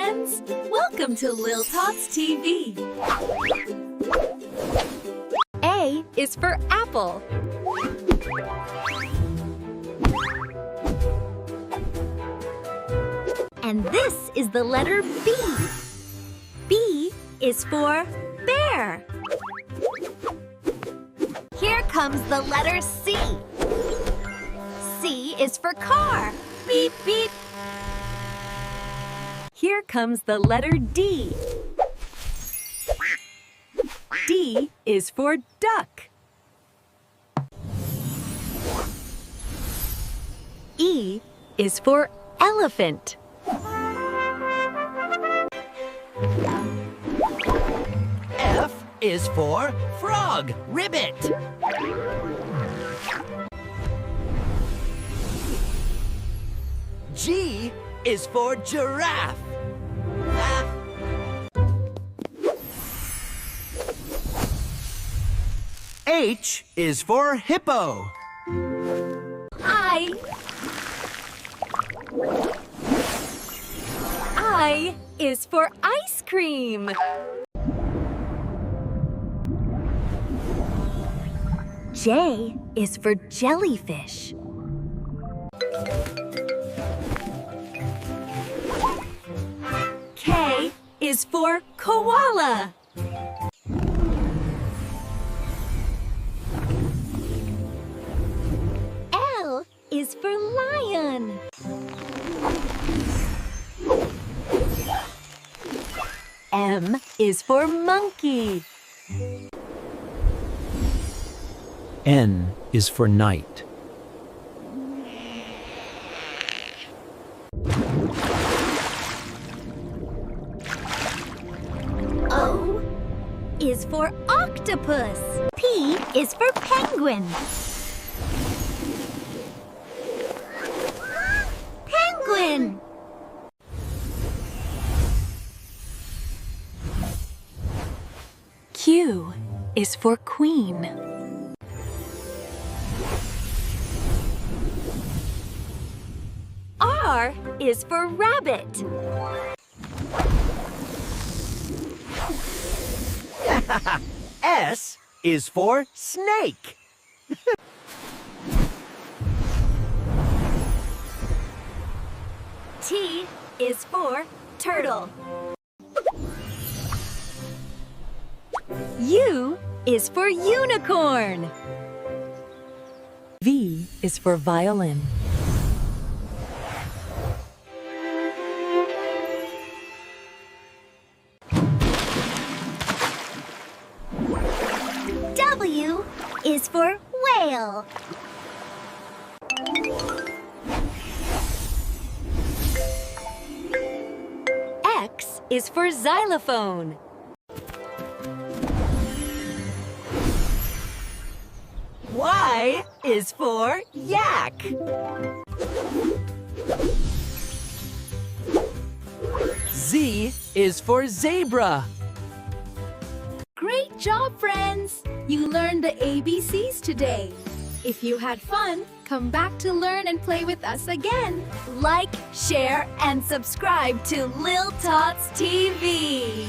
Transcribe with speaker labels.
Speaker 1: friends! Welcome to Lil Tots TV.
Speaker 2: A is for apple. And this is the letter B. B is for bear. Here comes the letter C. C is for car. Beep, beep. Here comes the letter D. D is for duck. E is for elephant.
Speaker 3: F is for frog, ribbit. G is for giraffe. H is for hippo.
Speaker 2: I is for ice cream. J is for jellyfish. K is for koala. L is for lion. M is for monkey.
Speaker 3: N is for night.
Speaker 2: O is for octopus. P is for penguin. Penguin. Q is for queen. R is for rabbit.
Speaker 3: S is for snake.
Speaker 2: T is for turtle. U is for unicorn. V is for violin. W is for whale. X is for xylophone. Y is for yak.
Speaker 3: Z is for zebra.
Speaker 1: Great job, friends! You learned the ABCs today. If you had fun, come back to learn and play with us again.
Speaker 2: Like, share, and subscribe to Lil Tots TV.